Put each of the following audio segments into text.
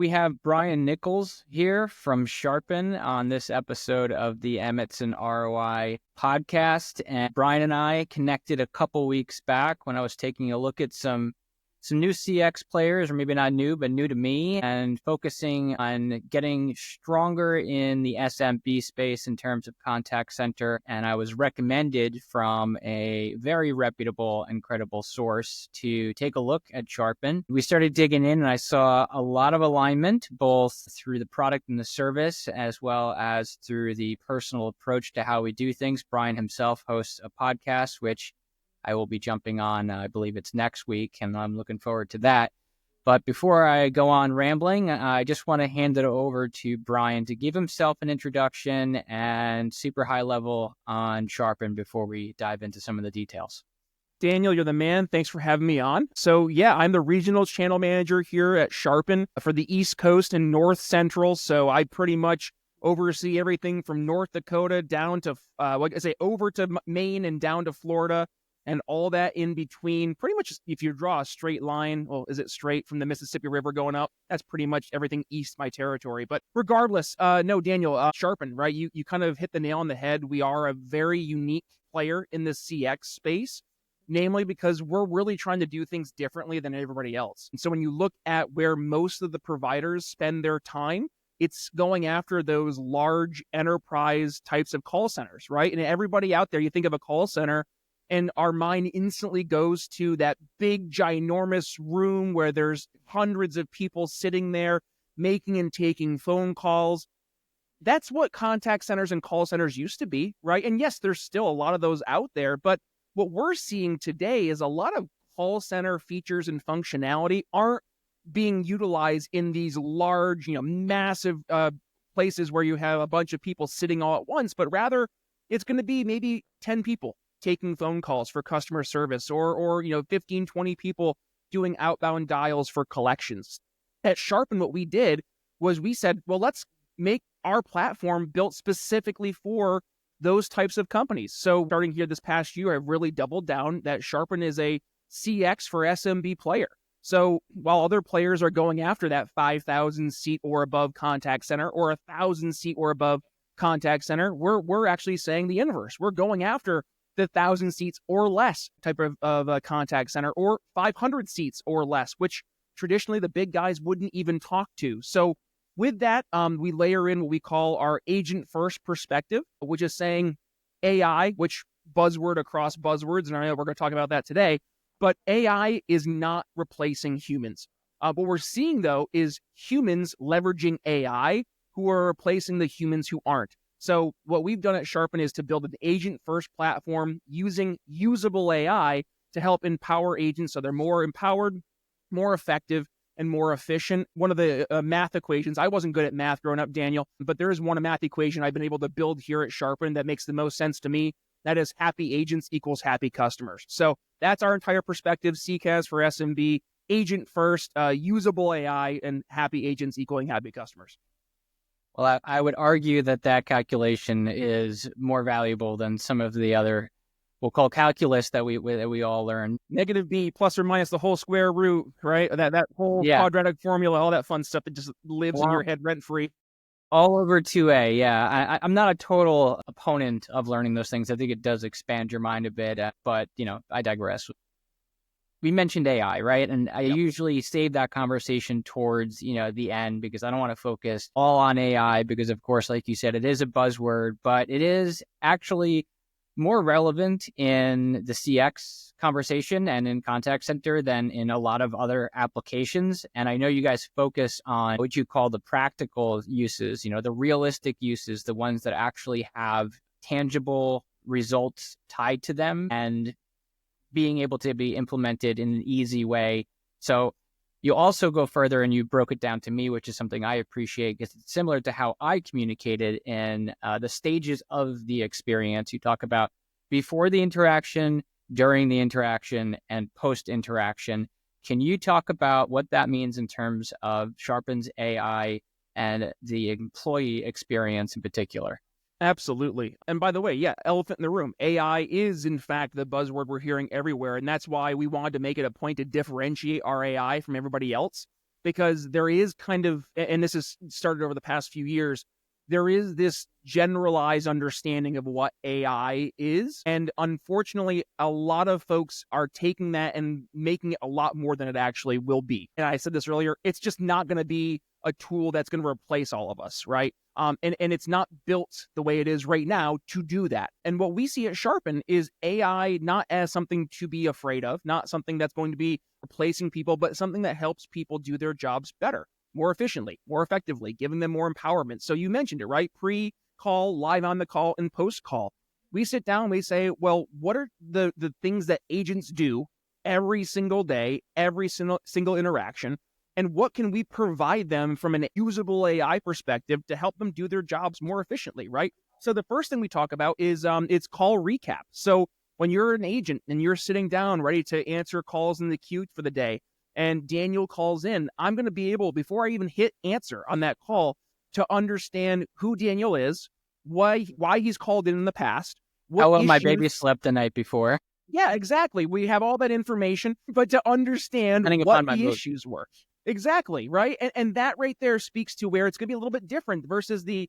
We have Brian Nichols here from Sharpen on this episode of the Emmettson ROI Podcast. And Brian and I connected a couple weeks back when I was taking a look at some new CX players, or maybe not new, but new to me, and focusing on getting stronger in the SMB space in terms of contact center. And I was recommended from a very reputable and credible source to take a look at Sharpen. We started digging in, and I saw a lot of alignment, both through the product and the service, as well as through the personal approach to how we do things. Brian himself hosts a podcast, which I will be jumping on, I believe it's next week, and I'm looking forward to that. But before I go on rambling, I just want to hand it over to Brian to give himself an introduction and super high level on Sharpen before we dive into some of the details. Daniel, you're the man. Thanks for having me on. So yeah, I'm the regional channel manager here at Sharpen for the East Coast and North Central. So I pretty much oversee everything from North Dakota down to, over to Maine and down to Florida, and all that in between. Pretty much, if you draw a straight line, well, is it straight from the Mississippi River going up? That's pretty much everything east my territory. But regardless, no, Daniel, Sharpen, right? You kind of hit the nail on the head. We are a very unique player in the CX space, namely because we're really trying to do things differently than everybody else. And so when you look at where most of the providers spend their time, it's going after those large enterprise types of call centers, right? And everybody out there, you think of a call center, and our mind instantly goes to that big, ginormous room where there's hundreds of people sitting there making and taking phone calls. That's what contact centers and call centers used to be, right? And yes, there's still a lot of those out there, but what we're seeing today is a lot of call center features and functionality aren't being utilized in these large, massive places where you have a bunch of people sitting all at once, but rather it's going to be maybe 10 people taking phone calls for customer service, or 15, 20 people doing outbound dials for collections. At Sharpen, what we did was we said, well, let's make our platform built specifically for those types of companies. So starting here this past year, I've really doubled down that Sharpen is a CX for SMB player. So while other players are going after that 5,000 seat or above contact center, or 1,000 seat or above contact center, we're actually saying the inverse. We're going after the 1,000 seats or less type of a contact center, or 500 seats or less, which traditionally the big guys wouldn't even talk to. So with that, we layer in what we call our agent first perspective, which is saying AI, which buzzword across buzzwords, and I know we're going to talk about that today, but AI is not replacing humans. What we're seeing, though, is humans leveraging AI who are replacing the humans who aren't. So what we've done at Sharpen is to build an agent-first platform using usable AI to help empower agents so they're more empowered, more effective, and more efficient. One of the math equations, I wasn't good at math growing up, Daniel, but there is one math equation I've been able to build here at Sharpen that makes the most sense to me. That is happy agents equals happy customers. So that's our entire perspective, CCAS for SMB, agent-first, usable AI, and happy agents equaling happy customers. Well, I would argue that calculation is more valuable than some of the other, we'll call calculus that we all learn. Negative B plus or minus the whole square root, right? That whole quadratic formula, all that fun stuff that just lives in your head rent-free. All over 2A, yeah. I'm not a total opponent of learning those things. I think it does expand your mind a bit, but, I digress. We mentioned AI, right? And I usually save that conversation towards, the end, because I don't want to focus all on AI because, of course, like you said, it is a buzzword, but it is actually more relevant in the CX conversation and in contact center than in a lot of other applications. And I know you guys focus on what you call the practical uses, the realistic uses, the ones that actually have tangible results tied to them and being able to be implemented in an easy way. So you also go further and you broke it down to me, which is something I appreciate because it's similar to how I communicated in the stages of the experience. You talk about before the interaction, during the interaction, and post-interaction. Can you talk about what that means in terms of Sharpen's AI and the employee experience in particular? Absolutely. And by the way, elephant in the room. AI is, in fact, the buzzword we're hearing everywhere. And that's why we wanted to make it a point to differentiate our AI from everybody else. because there is kind of, and this has started over the past few years, there is this generalized understanding of what AI is. And unfortunately, a lot of folks are taking that and making it a lot more than it actually will be. And I said this earlier, it's just not going to be a tool that's going to replace all of us, right? And it's not built the way it is right now to do that. And what we see at Sharpen is AI not as something to be afraid of, not something that's going to be replacing people, but something that helps people do their jobs better, more efficiently, more effectively, giving them more empowerment. So you mentioned it, right? Pre-call, live on the call, and post-call. We sit down, we say, well, what are the things that agents do every single day, every single interaction? And what can we provide them from an usable AI perspective to help them do their jobs more efficiently, right? So the first thing we talk about is it's call recap. So when you're an agent and you're sitting down ready to answer calls in the queue for the day, and Daniel calls in, I'm going to be able, before I even hit answer on that call, to understand who Daniel is, why he's called in the past, how well my baby slept the night before. Yeah, exactly. We have all that information, but to understand what the issues were. Exactly, right? And that right there speaks to where it's going to be a little bit different versus the,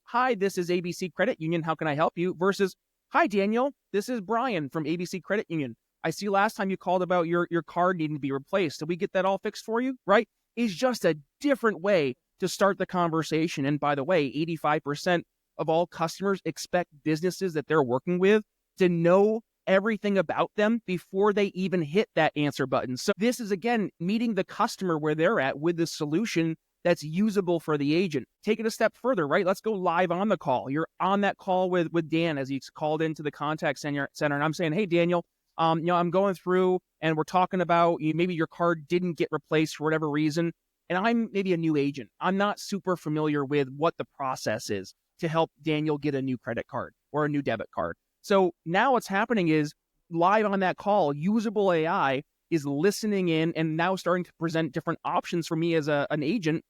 hi, this is ABC Credit Union. How can I help you? Versus, hi, Daniel, this is Brian from ABC Credit Union. I see last time you called about your card needing to be replaced. Did we get that all fixed for you? Right? Is just a different way to start the conversation. And by the way, 85% of all customers expect businesses that they're working with to know everything about them before they even hit that answer button. So this is, again, meeting the customer where they're at with the solution that's usable for the agent. Take it a step further, right? Let's go live on the call. You're on that call with Dan as he's called into the contact center. And I'm saying, hey, Daniel, I'm going through and we're talking about maybe your card didn't get replaced for whatever reason. And I'm maybe a new agent. I'm not super familiar with what the process is to help Daniel get a new credit card or a new debit card. So now what's happening is live on that call, usable AI is listening in and now starting to present different options for me as an agent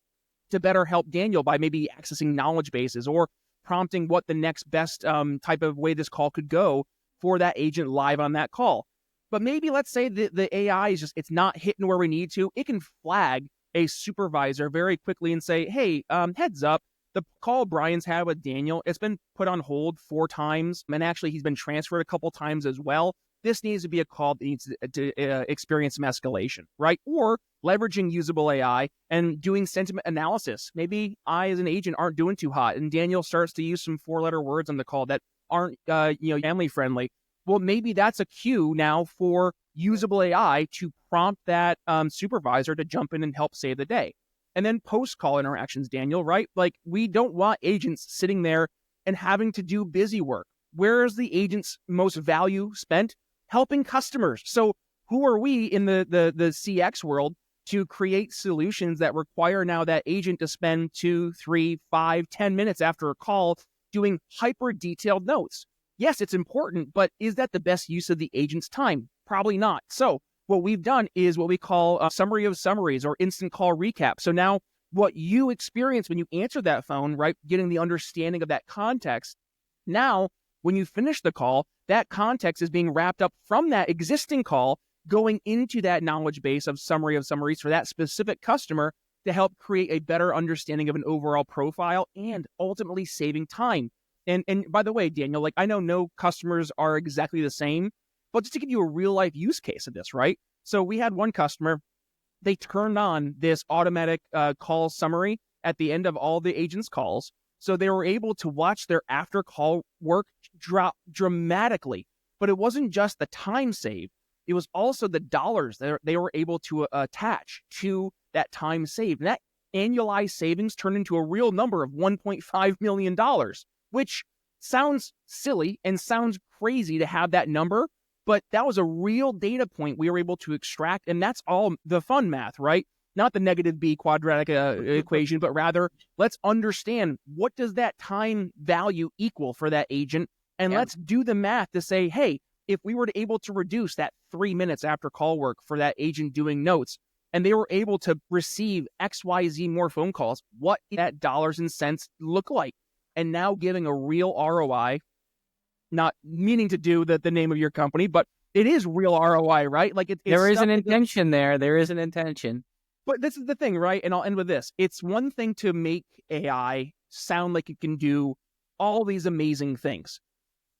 to better help Daniel by maybe accessing knowledge bases or prompting what the next best type of way this call could go for that agent live on that call. But maybe let's say the AI is just, it's not hitting where we need to. It can flag a supervisor very quickly and say, hey, heads up, the call Brian's had with Daniel, it's been put on hold 4 times. And actually, he's been transferred a couple times as well. This needs to be a call that needs to experience some escalation, right? Or leveraging usable AI and doing sentiment analysis. Maybe I, as an agent, aren't doing too hot, and Daniel starts to use some 4-letter words on the call that aren't, family friendly. Well, maybe that's a cue now for usable AI to prompt that supervisor to jump in and help save the day. And then post-call interactions, Daniel, right? Like, we don't want agents sitting there and having to do busy work. Where is the agent's most value spent? Helping customers. So who are we in the CX world to create solutions that require now that agent to spend 2, 3, 5, 10 minutes after a call doing hyper detailed notes? Yes, it's important, but is that the best use of the agent's time? Probably not. So what we've done is what we call a summary of summaries or instant call recap. So now what you experience when you answer that phone, right, getting the understanding of that context, now when you finish the call, that context is being wrapped up from that existing call, going into that knowledge base of summary of summaries for that specific customer to help create a better understanding of an overall profile and ultimately saving time. And by the way, Daniel, like, I know no customers are exactly the same, but just to give you a real life use case of this, right? So we had one customer, they turned on this automatic call summary at the end of all the agents' calls. So they were able to watch their after call work drop dramatically. But it wasn't just the time saved. It was also the dollars that they were able to attach to that time saved. And that annualized savings turned into a real number of $1.5 million, which sounds silly and sounds crazy to have that number. But that was a real data point we were able to extract. And that's all the fun math, right? Not the negative B quadratic equation, but rather let's understand what does that time value equal for that agent. And let's do the math to say, hey, if we were able to reduce that 3 minutes after call work for that agent doing notes, and they were able to receive XYZ more phone calls, what that dollars and cents look like? And now giving a real ROI, not meaning to do the name of your company, but it is real ROI, right? Like there is an intention there. There is an intention. But this is the thing, right? And I'll end with this. It's one thing to make AI sound like it can do all these amazing things.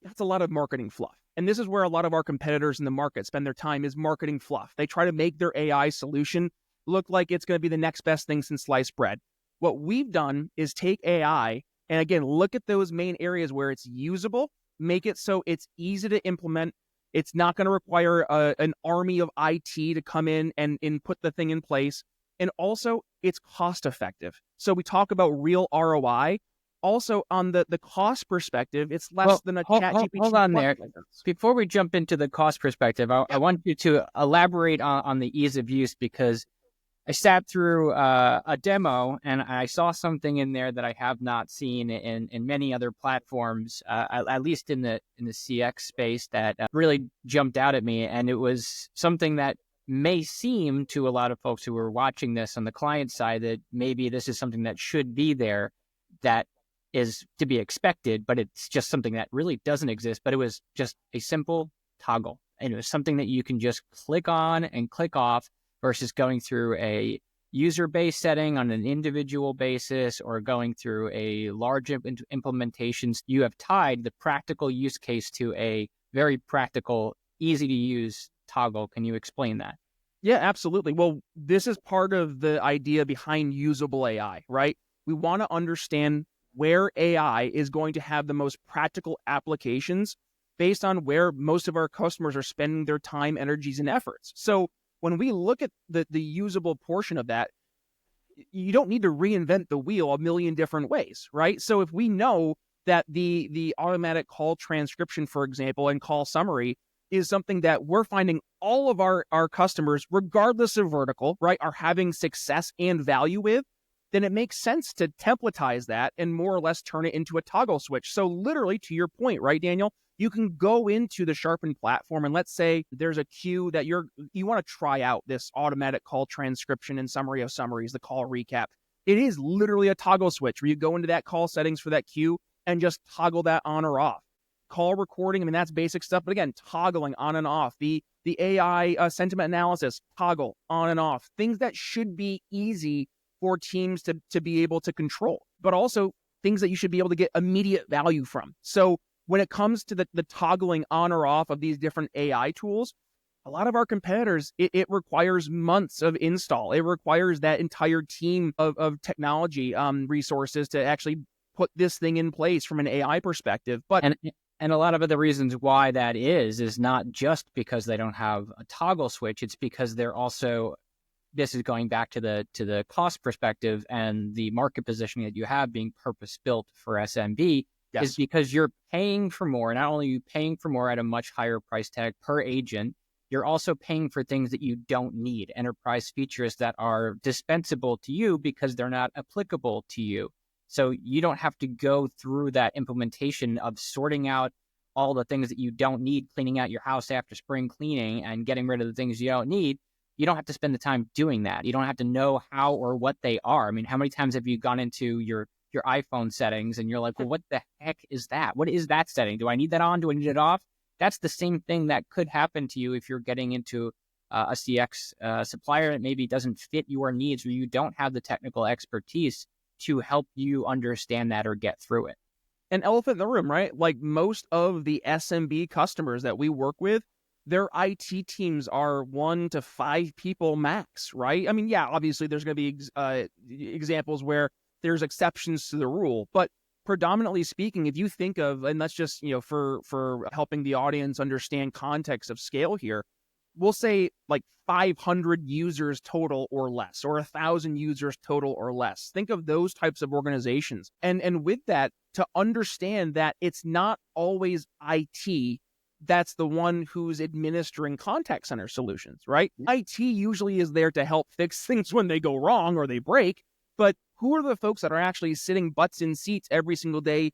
That's a lot of marketing fluff. And this is where a lot of our competitors in the market spend their time, is marketing fluff. They try to make their AI solution look like it's going to be the next best thing since sliced bread. What we've done is take AI and, again, look at those main areas where it's usable, make it so it's easy to implement. It's not going to require an army of IT to come in and put the thing in place. And also, it's cost effective. So we talk about real ROI. Also, on the cost perspective, it's less than a ChatGPT. Hold on there. Before we jump into the cost perspective, I want you to elaborate on the ease of use, because I sat through a demo and I saw something in there that I have not seen in many other platforms, at least in the CX space, that really jumped out at me. And it was something that may seem to a lot of folks who are watching this on the client side that maybe this is something that should be there, that is to be expected, but it's just something that really doesn't exist. But it was just a simple toggle, and it was something that you can just click on and click off, versus going through a user-based setting on an individual basis or going through a large implementations. You have tied the practical use case to a very practical, easy to use toggle. Can you explain that? Yeah, absolutely. Well, this is part of the idea behind usable AI, right? We want to understand where AI is going to have the most practical applications based on where most of our customers are spending their time, energies, and efforts. So when we look at the usable portion of that, you don't need to reinvent the wheel a million different ways, right? So if we know that the automatic call transcription, for example, and call summary is something that we're finding all of our customers, regardless of vertical, right, are having success and value with, then it makes sense to templatize that and more or less turn it into a toggle switch. So literally, to your point, right, Daniel, you can go into the Sharpen platform and let's say there's a queue that you want to try out this automatic call transcription and summary of summaries, the call recap. It is literally a toggle switch where you go into that call settings for that queue and just toggle that on or off. Call recording, I mean, that's basic stuff. But again, toggling on and off. The AI sentiment analysis, toggle on and off. Things that should be easy for teams to be able to control, but also things that you should be able to get immediate value from. So when it comes to the toggling on or off of these different AI tools, a lot of our competitors, it requires months of install. It requires that entire team of technology resources to actually put this thing in place from an AI perspective. But and a lot of the reasons why that is not just because they don't have a toggle switch. It's because they're also, this is going back to the cost perspective and the market positioning that you have being purpose built for SMB. Yes. Is because you're paying for more. Not only are you paying for more at a much higher price tag per agent, you're also paying for things that you don't need, enterprise features that are dispensable to you because they're not applicable to you. So you don't have to go through that implementation of sorting out all the things that you don't need, cleaning out your house after spring cleaning and getting rid of the things you don't need. You don't have to spend the time doing that. You don't have to know how or what they are. I mean, how many times have you gone into your iPhone settings and you're like, well, what the heck is that? What is that setting? Do I need that on? Do I need it off? That's the same thing that could happen to you if you're getting into a CX supplier that maybe doesn't fit your needs, or you don't have the technical expertise to help you understand that or get through it. An elephant in the room, right? Like most of the SMB customers that we work with, their IT teams are 1 to 5 people max, right? I mean, yeah, obviously there's going to be examples where there's exceptions to the rule, but predominantly speaking, if you think of, and that's just, for helping the audience understand context of scale here, we'll say like 500 users total or less, or 1,000 users total or less. Think of those types of organizations. And with that, to understand that it's not always IT that's the one who's administering contact center solutions, right? IT usually is there to help fix things when they go wrong or they break, but who are the folks that are actually sitting butts in seats every single day,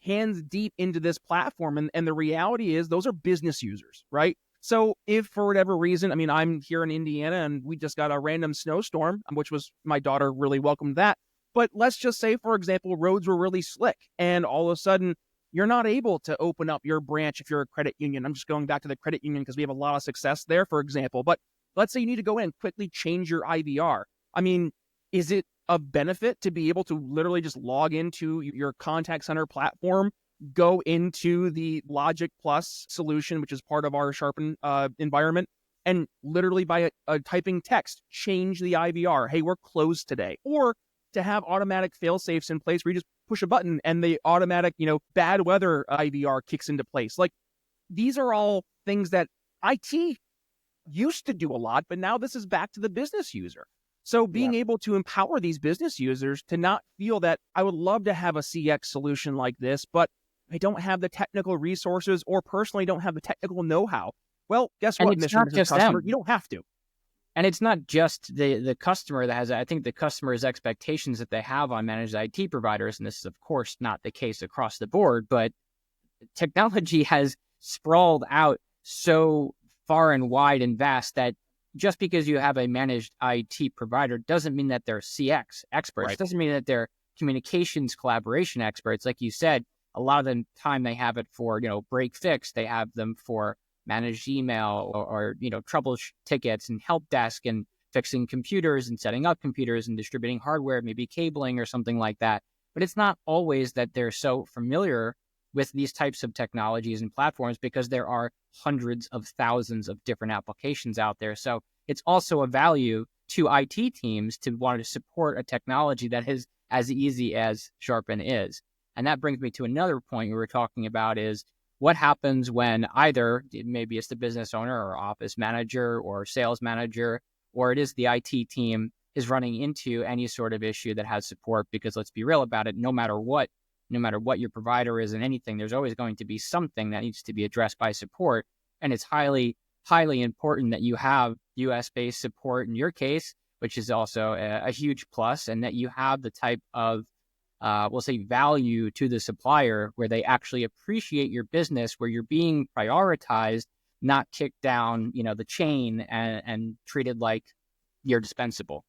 hands deep into this platform? And the reality is those are business users, right? So if for whatever reason, I mean, I'm here in Indiana and we just got a random snowstorm, which was, my daughter really welcomed that. But let's just say, for example, roads were really slick and all of a sudden you're not able to open up your branch if you're a credit union. I'm just going back to the credit union because we have a lot of success there, for example. But let's say you need to go in and quickly change your IVR. I mean, is it a benefit to be able to literally just log into your contact center platform, go into the Logic Plus solution, which is part of our Sharpen environment, and literally by a typing text, change the IVR? Hey, we're closed today. Or to have automatic fail safes in place where you just push a button and the automatic, bad weather IVR kicks into place. Like, these are all things that IT used to do a lot, but now this is back to the business user. So being able to empower these business users to not feel that I would love to have a CX solution like this, but I don't have the technical resources or personally don't have the technical know-how. Well, guess what, Mr. and Mrs. Customer? You don't have to. And it's not just the customer that has, I think the customer's expectations that they have on managed IT providers, and this is of course not the case across the board, but technology has sprawled out so far and wide and vast that just because you have a managed IT provider doesn't mean that they're CX experts. Right. Doesn't mean that they're communications collaboration experts. Like you said, a lot of the time they have it for, break fix. They have them for managed email or trouble tickets and help desk and fixing computers and setting up computers and distributing hardware, maybe cabling or something like that. But it's not always that they're so familiar with these types of technologies and platforms because there are hundreds of thousands of different applications out there. So it's also a value to IT teams to want to support a technology that is as easy as Sharpen is. And that brings me to another point we were talking about is what happens when either maybe it's the business owner or office manager or sales manager, or it is the IT team is running into any sort of issue that has support, because let's be real about it, no matter what your provider is and anything, there's always going to be something that needs to be addressed by support. And it's highly, highly important that you have US-based support in your case, which is also a huge plus, and that you have the type of, we'll say, value to the supplier where they actually appreciate your business, where you're being prioritized, not kicked down, the chain and treated like you're dispensable.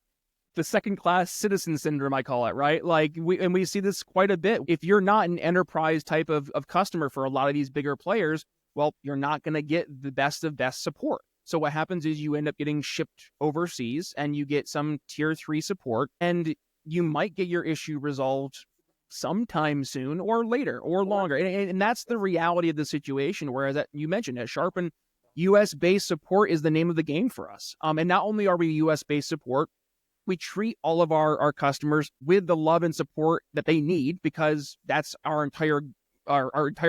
The second-class citizen syndrome, I call it, right? Like, we see this quite a bit. If you're not an enterprise type of customer for a lot of these bigger players, well, you're not going to get the best of best support. So what happens is you end up getting shipped overseas and you get some tier 3 support, and you might get your issue resolved sometime soon or later or longer. And that's the reality of the situation. Whereas you mentioned at Sharpen, US-based support is the name of the game for us. And not only are we US-based support, we treat all of our customers with the love and support that they need, because that's our entire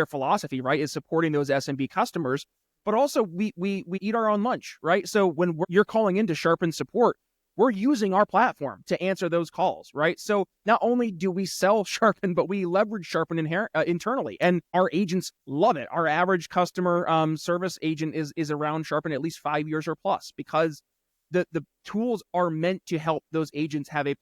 philosophy, right? Is supporting those SMB customers. But also we eat our own lunch, right? So when you're calling into Sharpen support, we're using our platform to answer those calls, right? So not only do we sell Sharpen, but we leverage Sharpen internally, and our agents love it. Our average customer service agent is around Sharpen at least 5 years or plus, because the tools are meant to help those agents have a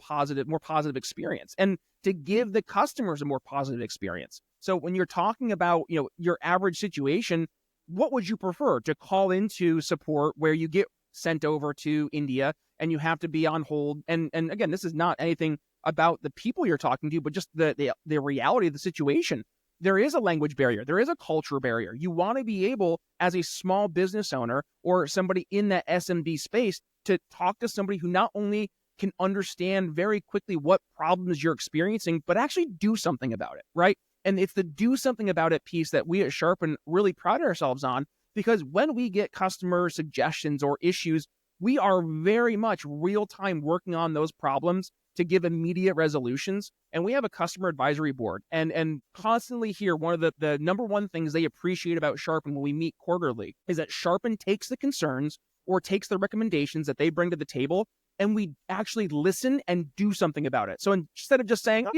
more positive experience, and to give the customers a more positive experience. So when you're talking about, your average situation, what would you prefer? To call into support where you get sent over to India and you have to be on hold? And again, this is not anything about the people you're talking to, but just the reality of the situation. There is a language barrier. There is a culture barrier. You want to be able, as a small business owner or somebody in that SMB space, to talk to somebody who not only can understand very quickly what problems you're experiencing, but actually do something about it, right? And it's the do something about it piece that we at Sharpen really pride ourselves on, because when we get customer suggestions or issues, we are very much real time working on those problems to give immediate resolutions. And we have a customer advisory board, and constantly hear one of the number one things they appreciate about Sharpen when we meet quarterly is that Sharpen takes the concerns or takes the recommendations that they bring to the table, and we actually listen and do something about it. So instead of just saying,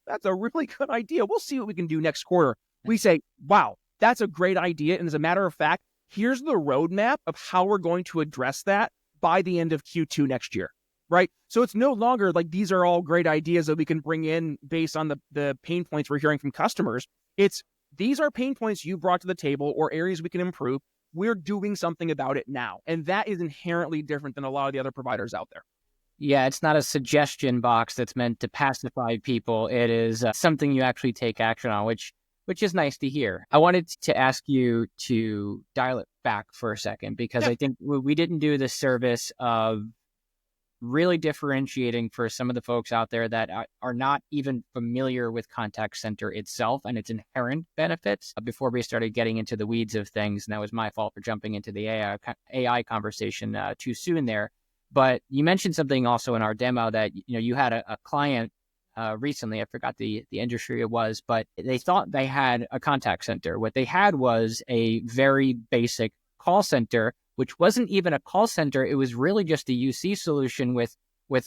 that's a really good idea, we'll see what we can do next quarter, we say, wow, that's a great idea. And as a matter of fact, here's the roadmap of how we're going to address that by the end of Q2 next year, right? So it's no longer like these are all great ideas that we can bring in based on the pain points we're hearing from customers. It's these are pain points you brought to the table or areas we can improve. We're doing something about it now. And that is inherently different than a lot of the other providers out there. Yeah, it's not a suggestion box that's meant to pacify people. It is something you actually take action on, which is nice to hear. I wanted to ask you to dial it back for a second, because I think we didn't do the service of really differentiating for some of the folks out there that are not even familiar with contact center itself and its inherent benefits before we started getting into the weeds of things. And that was my fault for jumping into the AI conversation too soon there. But you mentioned something also in our demo that, you had a client recently, I forgot the industry it was, but they thought they had a contact center. What they had was a very basic call center, which wasn't even a call center. It was really just a UC solution with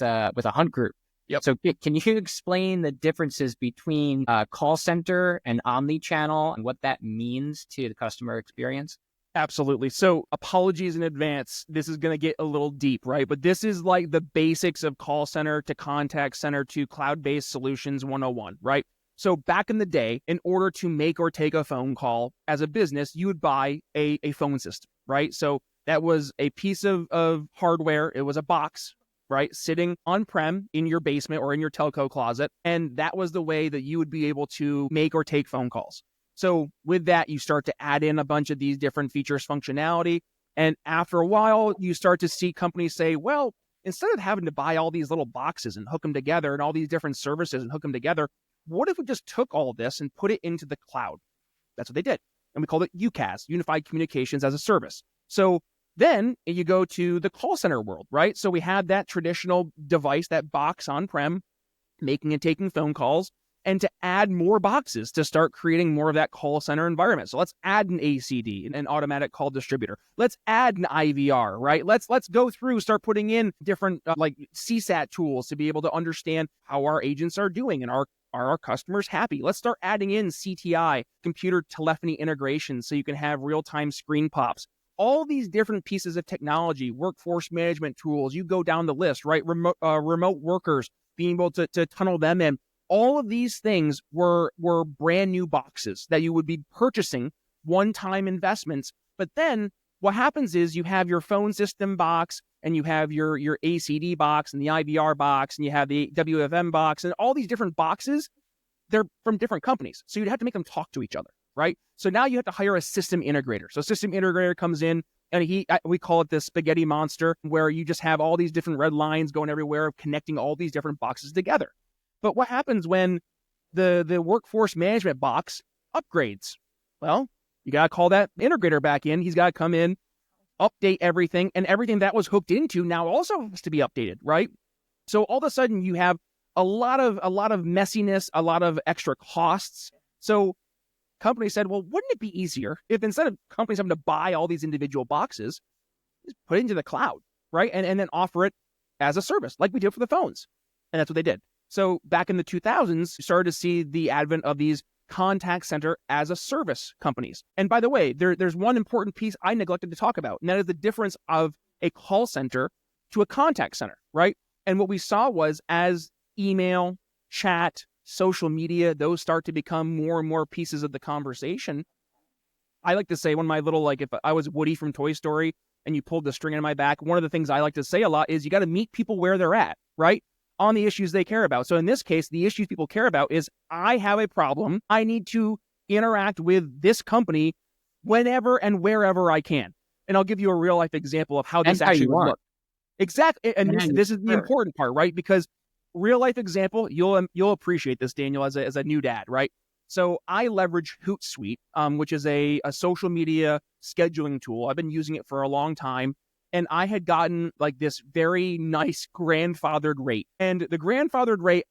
a hunt group. Yep. So can you explain the differences between call center and omni-channel and what that means to the customer experience? Absolutely. So apologies in advance. This is going to get a little deep, right? But this is like the basics of call center to contact center to cloud-based solutions 101, right? So back in the day, in order to make or take a phone call as a business, you would buy a phone system, right? So that was a piece of hardware. It was a box, right? Sitting on-prem in your basement or in your telco closet. And that was the way that you would be able to make or take phone calls. So with that, you start to add in a bunch of these different features, functionality. And after a while, you start to see companies say, well, instead of having to buy all these little boxes and hook them together and all these different services and hook them together, what if we just took all of this and put it into the cloud? That's what they did. And we called it UCaaS, Unified Communications as a Service. So then you go to the call center world, right? So we had that traditional device, that box on-prem, making and taking phone calls, and to add more boxes to start creating more of that call center environment. So let's add an ACD, an automatic call distributor. Let's add an IVR, right? Let's go through, start putting in different like CSAT tools to be able to understand how our agents are doing and are our customers happy. Let's start adding in CTI, computer telephony integration, so you can have real-time screen pops. All these different pieces of technology, workforce management tools, you go down the list, right? Remote workers, being able to tunnel them in. All of these things were brand new boxes that you would be purchasing, one-time investments. But then what happens is you have your phone system box and you have your ACD box and the IVR box and you have the WFM box and all these different boxes. They're from different companies. So you'd have to make them talk to each other, right? So now you have to hire a system integrator. So system integrator comes in and we call it the spaghetti monster, where you just have all these different red lines going everywhere, connecting all these different boxes together. But what happens when the workforce management box upgrades? Well, you got to call that integrator back in. He's got to come in, update everything, and everything that was hooked into now also has to be updated, right? So all of a sudden you have a lot of messiness, a lot of extra costs. So companies said, well, wouldn't it be easier if instead of companies having to buy all these individual boxes, just put it into the cloud, right? And then offer it as a service like we did for the phones. And that's what they did. So back in the 2000s, you started to see the advent of these contact center as a service companies. And by the way, there's one important piece I neglected to talk about, and that is the difference of a call center to a contact center, right? And what we saw was as email, chat, social media, those start to become more and more pieces of the conversation. I like to say one of my little, like if I was Woody from Toy Story and you pulled the string in my back, one of the things I like to say a lot is you got to meet people where they're at, right? On the issues they care about. So in this case, the issues people care about is I have a problem. I need to interact with this company whenever and wherever I can. And I'll give you a real life example of how this actually would look. Exactly. And this is the important part, right? Because real life example, you'll appreciate this, Daniel, as a new dad, right? So I leverage Hootsuite, which is a social media scheduling tool. I've been using it for a long time. And I had gotten like this very nice grandfathered rate. And the grandfathered rate,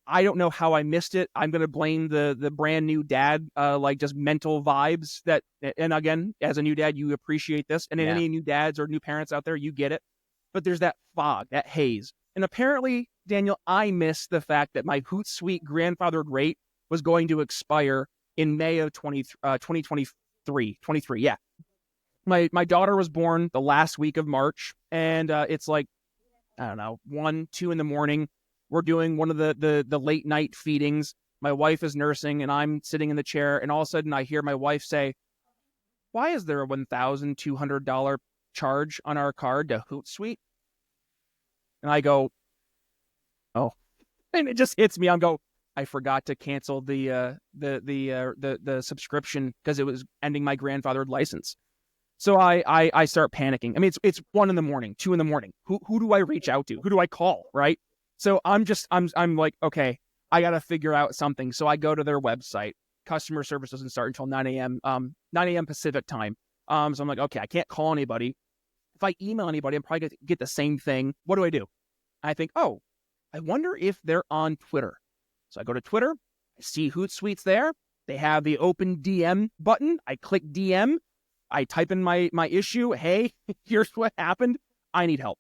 I don't know how I missed it. I'm going to blame the brand new dad, like just mental vibes that, and again, as a new dad, you appreciate this. And any new dads or new parents out there, you get it. But there's that fog, that haze. And apparently, Daniel, I missed the fact that my Hootsuite grandfathered rate was going to expire in May of 2023. Yeah. My daughter was born the last week of March, and it's like, I don't know, 1, 2 in the morning. We're doing one of the late night feedings. My wife is nursing, and I'm sitting in the chair, and all of a sudden I hear my wife say, why is there a $1,200 charge on our card to Hootsuite? And I go, oh, and it just hits me. I forgot to cancel the subscription because it was ending my grandfathered license. So I start panicking. I mean, it's 1 a.m, 2 a.m. Who do I reach out to? Who do I call? Right. So I'm like, okay, I got to figure out something. So I go to their website. Customer service doesn't start until 9 a.m. 9 a.m. Pacific time. So I'm like, okay, I can't call anybody. If I email anybody, I'm probably going to get the same thing. What do? I think, oh, I wonder if they're on Twitter. So I go to Twitter. I see Hootsuite's there. They have the open DM button. I click DM. I type in my issue. Hey, here's what happened. I need help.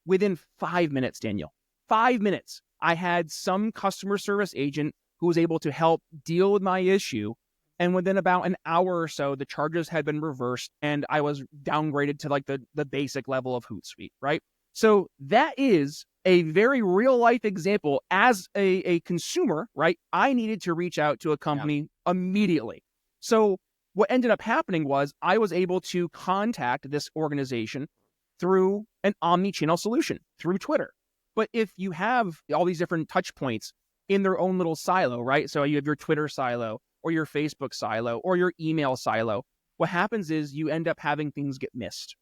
Within 5 minutes, Daniel, 5 minutes, I had some customer service agent who was able to help deal with my issue. And within about an hour or so, the charges had been reversed and I was downgraded to like the basic level of Hootsuite, right? So that is a very real life example. As a consumer, right? I needed to reach out to a company immediately. So what ended up happening was I was able to contact this organization through an omni-channel solution, through Twitter. But if you have all these different touch points in their own little silo, right? So you have your Twitter silo or your Facebook silo or your email silo. What happens is you end up having things get missed.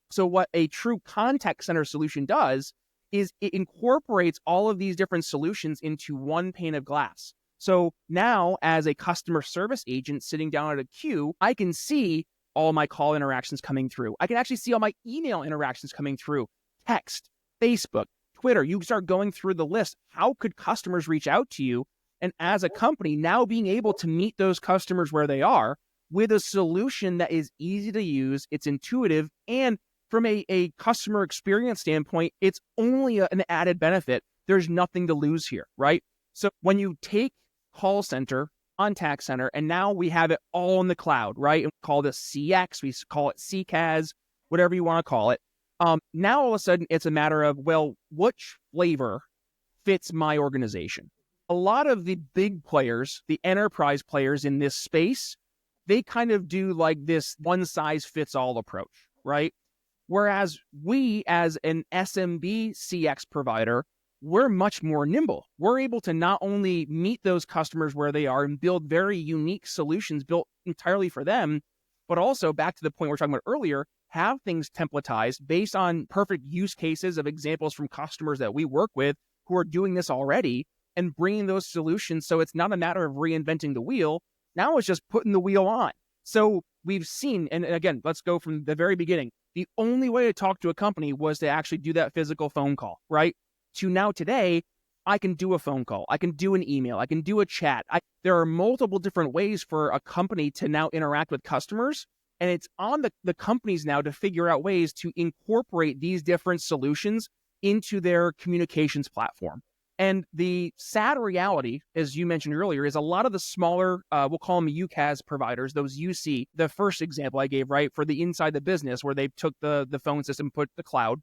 So what a true contact center solution does is it incorporates all of these different solutions into one pane of glass. So now as a customer service agent sitting down at a queue, I can see all my call interactions coming through. I can actually see all my email interactions coming through, text, Facebook, Twitter. You start going through the list. How could customers reach out to you? And as a company, now being able to meet those customers where they are with a solution that is easy to use, it's intuitive, and from a customer experience standpoint, it's only an added benefit. There's nothing to lose here, right? So when you take call center, contact center, and now we have it all in the cloud, right? And we call this CX, we call it CCAS, whatever you want to call it. Now all of a sudden it's a matter of, well, which flavor fits my organization? A lot of the big players, the enterprise players in this space, they kind of do like this one size fits all approach, right? Whereas we as an SMB CX provider, we're much more nimble. We're able to not only meet those customers where they are and build very unique solutions built entirely for them, but also back to the point we were talking about earlier, have things templatized based on perfect use cases of examples from customers that we work with who are doing this already and bringing those solutions. So it's not a matter of reinventing the wheel. Now it's just putting the wheel on. So we've seen, and again, let's go from the very beginning. The only way to talk to a company was to actually do that physical phone call, right? To now today, I can do a phone call. I can do an email. I can do a chat. There are multiple different ways for a company to now interact with customers. And it's on the companies now to figure out ways to incorporate these different solutions into their communications platform. And the sad reality, as you mentioned earlier, is a lot of the smaller, we'll call them UCaaS providers, those UC, the first example I gave, right, for the inside the business where they took the phone system, put the cloud,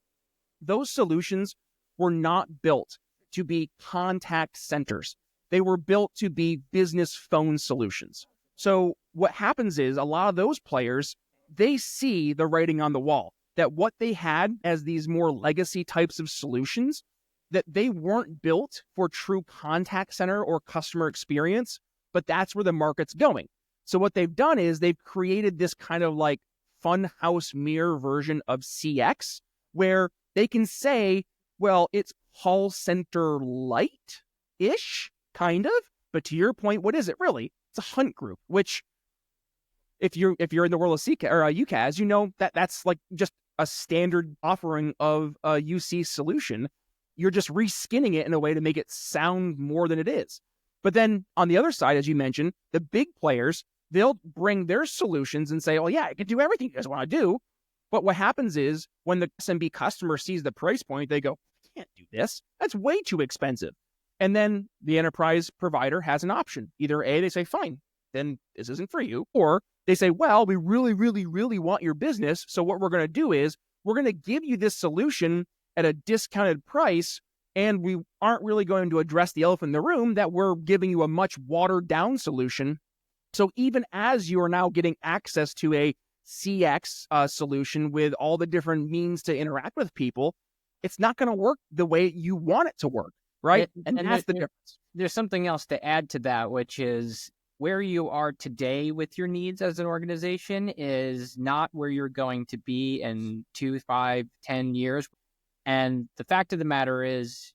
those solutions were not built to be contact centers. They were built to be business phone solutions. So what happens is a lot of those players, they see the writing on the wall, that what they had as these more legacy types of solutions, that they weren't built for true contact center or customer experience, but that's where the market's going. So what they've done is they've created this kind of like funhouse mirror version of CX where they can say, well, it's call center light-ish, kind of. But to your point, what is it really? It's a hunt group, which if you're in the world of CCAS or UCAS, you know that's like just a standard offering of a UC solution. You're just reskinning it in a way to make it sound more than it is. But then on the other side, as you mentioned, the big players, they'll bring their solutions and say, oh yeah, I can do everything you guys want to do. But what happens is when the SMB customer sees the price point, they go, I can't do this. That's way too expensive. And then the enterprise provider has an option. Either A, they say, fine, then this isn't for you. Or they say, well, we really, really, really want your business. So what we're going to do is we're going to give you this solution at a discounted price. And we aren't really going to address the elephant in the room that we're giving you a much watered down solution. So even as you are now getting access to a CX solution with all the different means to interact with people, it's not going to work the way you want it to work, right? And that's the difference. There's something else to add to that, which is where you are today with your needs as an organization is not where you're going to be in 2, 5, 10 years. And the fact of the matter is,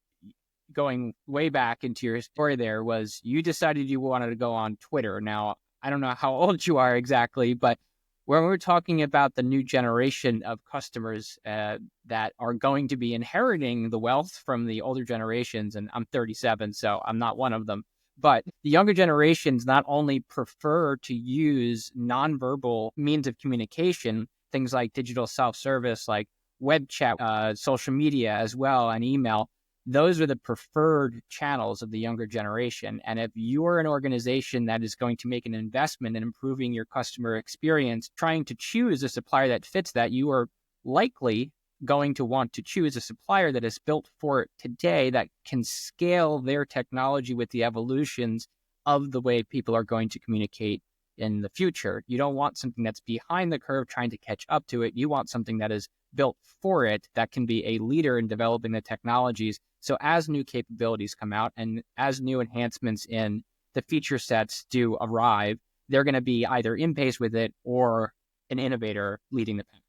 going way back into your story there, was you decided you wanted to go on Twitter. Now, I don't know how old you are exactly, but when we're talking about the new generation of customers that are going to be inheriting the wealth from the older generations, and I'm 37, so I'm not one of them, but the younger generations not only prefer to use nonverbal means of communication, things like digital self-service, like web chat, social media as well, and email. Those are the preferred channels of the younger generation. And if you're an organization that is going to make an investment in improving your customer experience, trying to choose a supplier that fits that, you are likely going to want to choose a supplier that is built for it today, that can scale their technology with the evolutions of the way people are going to communicate in the future. You don't want something that's behind the curve trying to catch up to it. You want something that is built for it, that can be a leader in developing the technologies. So as new capabilities come out and as new enhancements in the feature sets do arrive, they're going to be either in pace with it or an innovator leading the pack.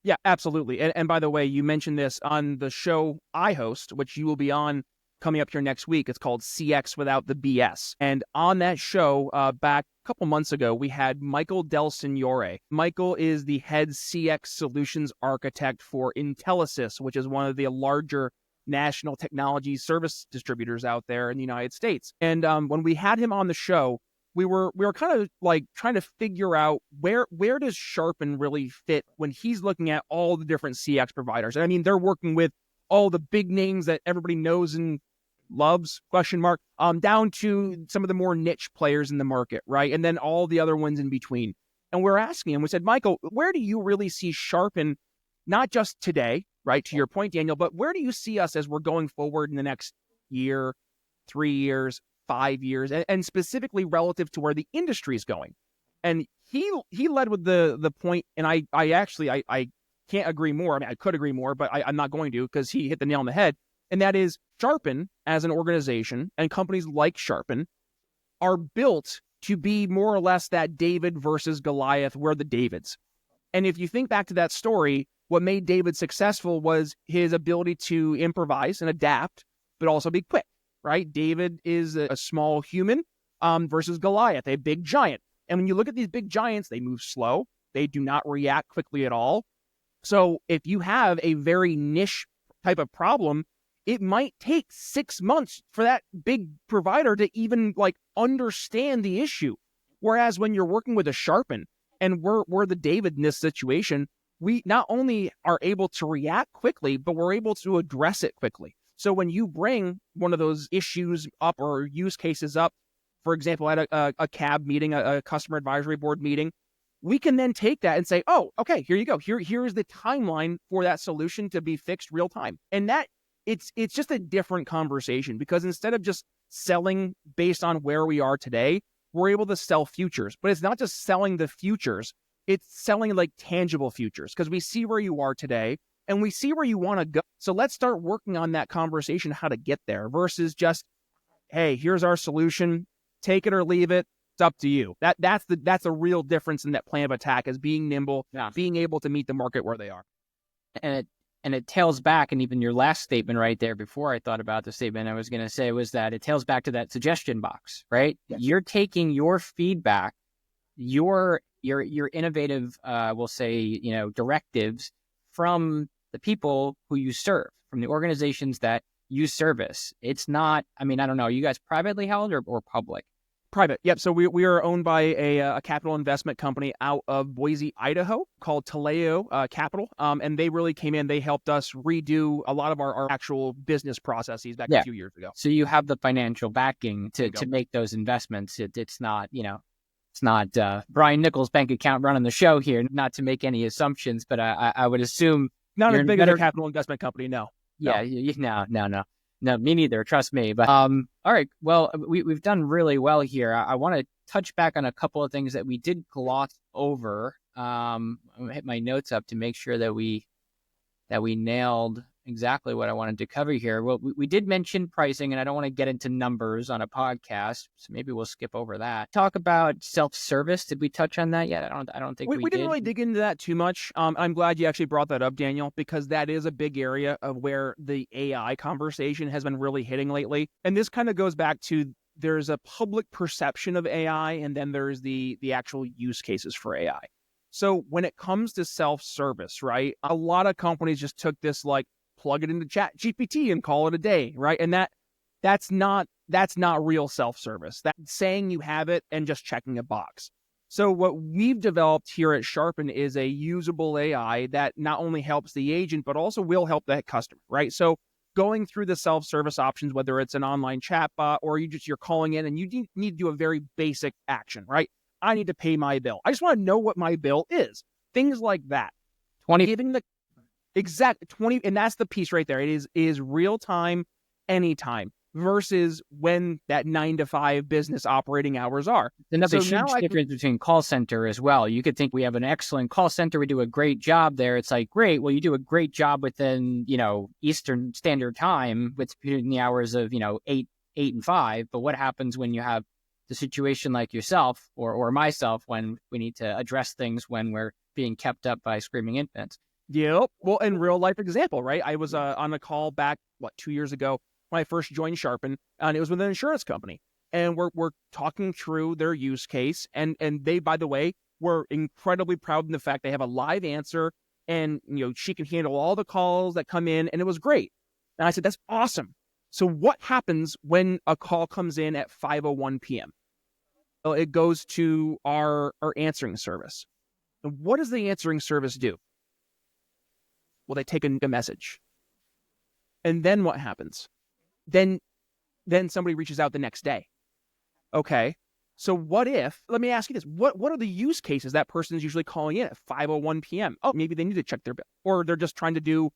Yeah, absolutely. And by the way, you mentioned this on the show I host, which you will be on coming up here next week. It's called CX Without the BS. And on that show, back a couple months ago, we had Michael Del Signore. Michael is the head CX solutions architect for Intelisys, which is one of the larger national technology service distributors out there in the United States. And when we had him on the show, we were kind of like trying to figure out where does Sharpen really fit when he's looking at all the different CX providers. And I mean, they're working with all the big names that everybody knows and loves, down to some of the more niche players in the market, right? And then all the other ones in between. And we're asking him, we said, Michael, where do you really see Sharpen, not just today, right, to your point, Daniel, but where do you see us as we're going forward in the next year, 3 years, 5 years, and specifically relative to where the industry is going? And he led with the point, and I can't agree more. I mean, I could agree more, but I'm not going to, because he hit the nail on the head. And that is, Sharpen as an organization and companies like Sharpen are built to be more or less that David versus Goliath. We're the Davids. And if you think back to that story, what made David successful was his ability to improvise and adapt, but also be quick, right? David is a small human versus Goliath, a big giant. And when you look at these big giants, they move slow. They do not react quickly at all. So if you have a very niche type of problem, it might take 6 months for that big provider to even understand the issue. Whereas when you're working with a Sharpen, and we're the David in this situation, we not only are able to react quickly, but we're able to address it quickly. So when you bring one of those issues up or use cases up, for example, at a CAB meeting, a customer advisory board meeting, we can then take that and say, oh, okay, here you go. Here is the timeline for that solution to be fixed real time. And that it's just a different conversation, because instead of just selling based on where we are today, we're able to sell futures. But it's not just selling the futures, it's selling tangible futures, because we see where you are today and we see where you want to go. So let's start working on that conversation, how to get there, versus just, hey, here's our solution, take it or leave it. It's up to you. That's a real difference in that plan of attack, is being nimble, being able to meet the market where they are. And it tails back, and even your last statement right there, before I thought about the statement I was going to say, was that it tails back to that suggestion box, right? Yes. You're taking your feedback, your innovative, we'll say, directives from the people who you serve, from the organizations that you service. It's not, I don't know, are you guys privately held or public? Private. Yep. So we are owned by a capital investment company out of Boise, Idaho, called Taleo Capital. And they really came in. They helped us redo a lot of our actual business processes back a few years ago. So you have the financial backing to make those investments. It's not, it's not Brian Nichols' bank account running the show here, not to make any assumptions, but I would assume. Not as big as a capital investment company, no. Yeah, no, me neither. Trust me. But all right. Well, we've done really well here. I want to touch back on a couple of things that we did gloss over. I'm gonna hit my notes up to make sure that we nailed exactly what I wanted to cover here. Well, we did mention pricing, and I don't want to get into numbers on a podcast, so maybe we'll skip over that. Talk about self-service. Did we touch on that yet? I don't think we We didn't did. really dig into that too much. I'm glad you actually brought that up, Daniel, because that is a big area of where the AI conversation has been really hitting lately. And this kind of goes back to there's a public perception of AI, and then there's the actual use cases for AI. So when it comes to self-service, right, a lot of companies just took this like plug it into Chat GPT and call it a day, right? And that's not real self-service. That's saying you have it and just checking a box. So what we've developed here at Sharpen is a usable AI that not only helps the agent, but also will help that customer, right? So going through the self-service options, whether it's an online chatbot or you're calling in and you need to do a very basic action, right? I need to pay my bill. I just want to know what my bill is. Things like that. 20. Giving the exact 20, and that's the piece right there. It is real time, anytime, versus when that 9 to 5 business operating hours are. Another huge difference between call center as well. You could think we have an excellent call center. We do a great job there. It's like, great. Well, you do a great job within, Eastern Standard Time between the hours of, 8 and 5. But what happens when you have the situation like yourself or myself when we need to address things when we're being kept up by screaming infants? Yep. Well, in real life example, right? I was on a call back, 2 years ago when I first joined Sharpen, and it was with an insurance company. And we're talking through their use case. And they, by the way, were incredibly proud in the fact they have a live answer and, she can handle all the calls that come in. And it was great. And I said, that's awesome. So what happens when a call comes in at 5:01 p.m.? Well, it goes to our answering service. And what does the answering service do? Well, they take a message. And then what happens? Then somebody reaches out the next day. Okay. So what if, let me ask you this, what are the use cases that person is usually calling in at 5:01 p.m.? Oh, maybe they need to check their bill, or they're just trying to do,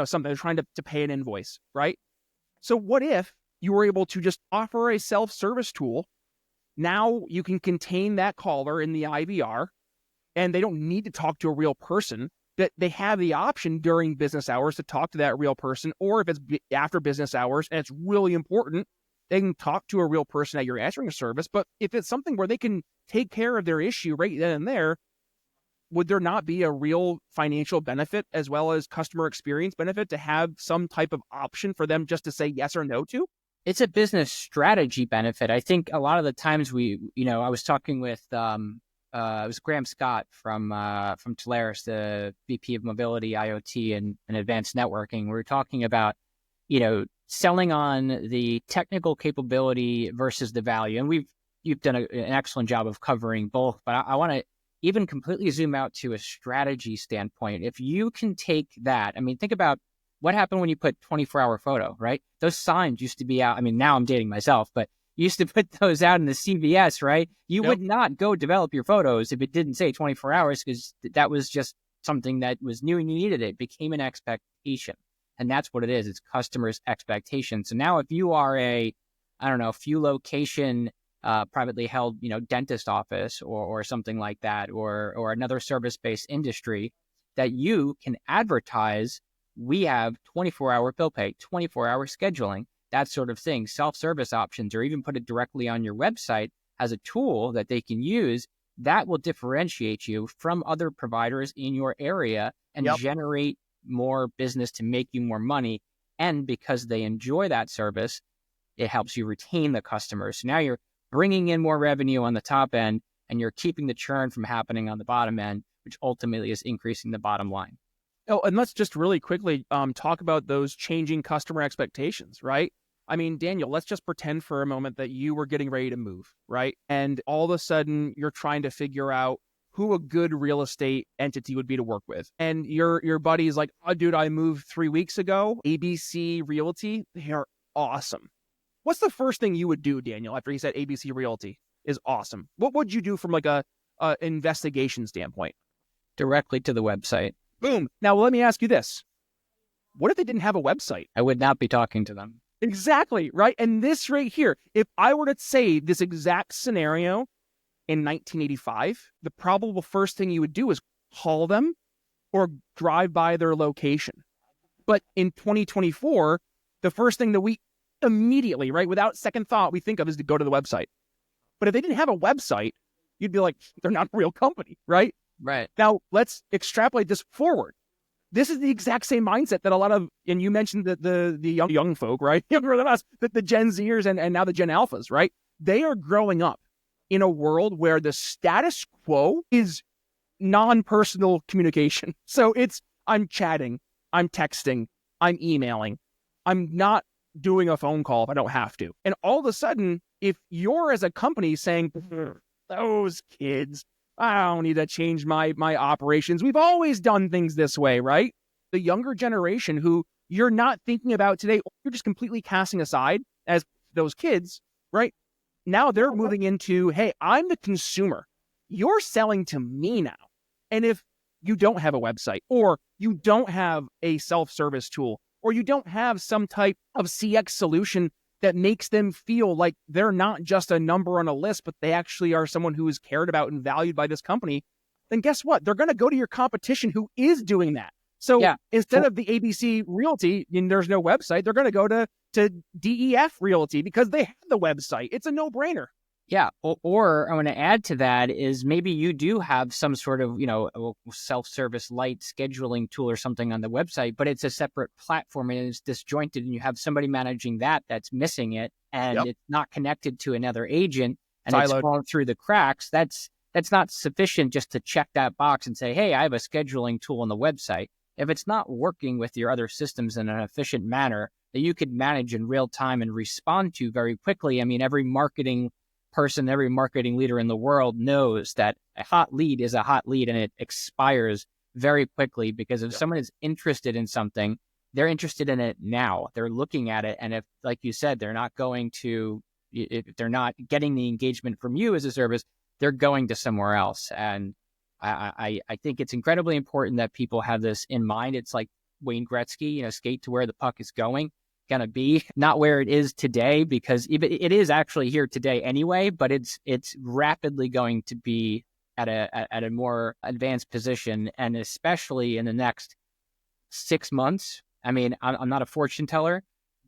something, they're trying to pay an invoice, right? So what if you were able to just offer a self-service tool? Now you can contain that caller in the IVR, and they don't need to talk to a real person. That they have the option during business hours to talk to that real person, or if it's after business hours and it's really important, they can talk to a real person at your answering service. But if it's something where they can take care of their issue right then and there, would there not be a real financial benefit as well as customer experience benefit to have some type of option for them just to say yes or no to? It's a business strategy benefit. I think a lot of the times I was talking with, it was Graham Scott from Tolaris, the VP of Mobility, IoT, and Advanced Networking. We were talking about, selling on the technical capability versus the value. And you've done an excellent job of covering both, but I want to even completely zoom out to a strategy standpoint. If you can take that, think about what happened when you put 24-hour photo, right? Those signs used to be out. Now I'm dating myself, but you used to put those out in the CVS, right? You would not go develop your photos if it didn't say 24 hours because that was just something that was new and you needed it. It became an expectation. And that's what it is. It's customers' expectations. So now if you are a few location, privately held, dentist office or something like that, or another service-based industry that you can advertise, we have 24-hour bill pay, 24-hour scheduling, that sort of thing, self-service options, or even put it directly on your website as a tool that they can use, that will differentiate you from other providers in your area and generate more business to make you more money. And because they enjoy that service, it helps you retain the customers. So now you're bringing in more revenue on the top end and you're keeping the churn from happening on the bottom end, which ultimately is increasing the bottom line. Oh, and let's just really quickly talk about those changing customer expectations, right? Daniel, let's just pretend for a moment that you were getting ready to move, right? And all of a sudden you're trying to figure out who a good real estate entity would be to work with. And your buddy's like, oh, dude, I moved 3 weeks ago. ABC Realty, they are awesome. What's the first thing you would do, Daniel, after he said ABC Realty is awesome? What would you do from like a investigation standpoint? Directly to the website. Boom. Now, let me ask you this. What if they didn't have a website? I would not be talking to them. Exactly, right? And this right here, if I were to say this exact scenario in 1985, the probable first thing you would do is call them or drive by their location. But in 2024, the first thing that we immediately, right, without second thought, we think of is to go to the website. But if they didn't have a website, you'd be like, they're not a real company, right? Right. Now, let's extrapolate this forward. This is the exact same mindset that a lot of, and you mentioned that the young folk, right? Younger than us, the Gen Zers and now the Gen Alphas, right? They are growing up in a world where the status quo is non-personal communication. So I'm chatting, I'm texting, I'm emailing. I'm not doing a phone call if I don't have to. And all of a sudden, if you're as a company saying, those kids, I don't need to change my operations. We've always done things this way, right? The younger generation who you're not thinking about today, you're just completely casting aside as those kids, right? Now they're moving into, hey, I'm the consumer. You're selling to me now. And if you don't have a website, or you don't have a self-service tool, or you don't have some type of CX solution that makes them feel like they're not just a number on a list, but they actually are someone who is cared about and valued by this company, then guess what? They're going to go to your competition who is doing that. So instead of the ABC Realty, and there's no website, they're going to go to DEF Realty because they have the website. It's a no-brainer. Yeah. Or I want to add to that is maybe you do have some sort of, self-service light scheduling tool or something on the website, but it's a separate platform and it's disjointed and you have somebody managing that's missing it and it's not connected to another agent and Siloed. It's falling through the cracks. That's not sufficient just to check that box and say, hey, I have a scheduling tool on the website. If it's not working with your other systems in an efficient manner that you could manage in real time and respond to very quickly. I mean, every marketing person, every marketing leader in the world knows that a hot lead is a hot lead and it expires very quickly because if someone is interested in something, they're interested in it now. They're looking at it. And if, like you said, they're not getting the engagement from you as a service, they're going to somewhere else. And I think it's incredibly important that people have this in mind. It's like Wayne Gretzky, skate to where the puck is going to be, not where it is today, because it is actually here today anyway, but it's rapidly going to be at a more advanced position. And especially in the next 6 months, I mean, I'm not a fortune teller,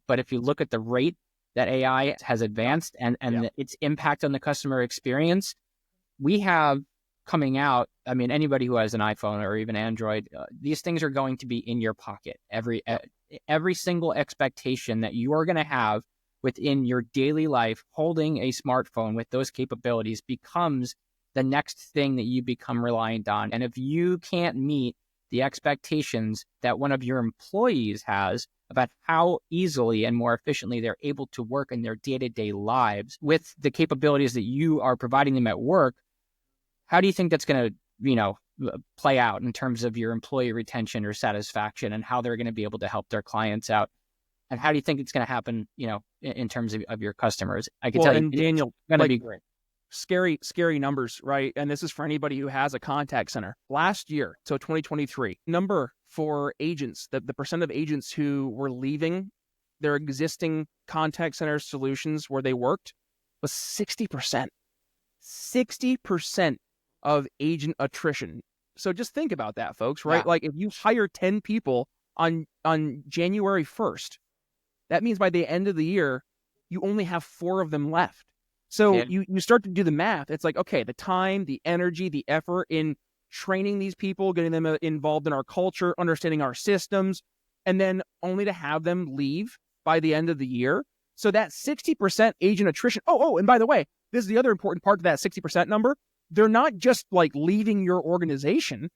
but if you look at the rate that AI has advanced and its impact on the customer experience, we have coming out, I mean, anybody who has an iPhone or even Android, these things are going to be in your pocket. Every single expectation that you are going to have within your daily life, holding a smartphone with those capabilities becomes the next thing that you become reliant on. And if you can't meet the expectations that one of your employees has about how easily and more efficiently they're able to work in their day-to-day lives with the capabilities that you are providing them at work, how do you think that's going to, play out in terms of your employee retention or satisfaction and how they're going to be able to help their clients out? And how do you think it's going to happen, in terms of your customers? I can tell you, Daniel, it's going to be great. Scary numbers, right? And this is for anybody who has a contact center. Last year, so 2023, number for agents, the percent of agents who were leaving their existing contact center solutions where they worked was 60%. 60% of agent attrition. So just think about that, folks, right? Yeah. Like if you hire 10 people on January 1st, that means by the end of the year, you only have 4 of them left. So you start to do the math. It's like, okay, the time, the energy, the effort in training these people, getting them involved in our culture, understanding our systems, and then only to have them leave by the end of the year. So that 60% agent attrition. Oh, and by the way, this is the other important part of that 60% number. They're not just like leaving your organization.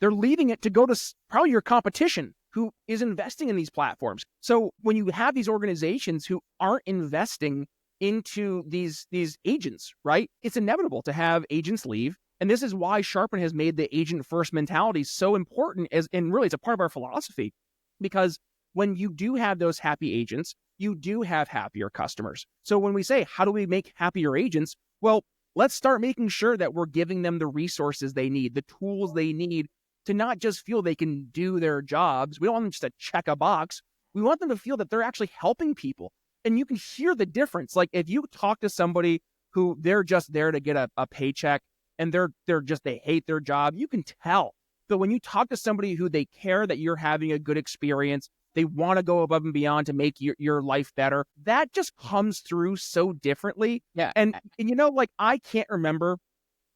They're leaving it to go to probably your competition who is investing in these platforms. So when you have these organizations who aren't investing into these agents, right? It's inevitable to have agents leave. And this is why Sharpen has made the agent first mentality so important and really it's a part of our philosophy, because when you do have those happy agents, you do have happier customers. So when we say, how do we make happier agents? Well, let's start making sure that we're giving them the resources they need, the tools they need to not just feel they can do their jobs. We don't want them just to check a box. We want them to feel that they're actually helping people. And you can hear the difference. Like if you talk to somebody who they're just there to get a paycheck and they hate their job, you can tell So when you talk to somebody who they care that you're having a good experience, they want to go above and beyond to make your life better, that just comes through so differently. Yeah. And like I can't remember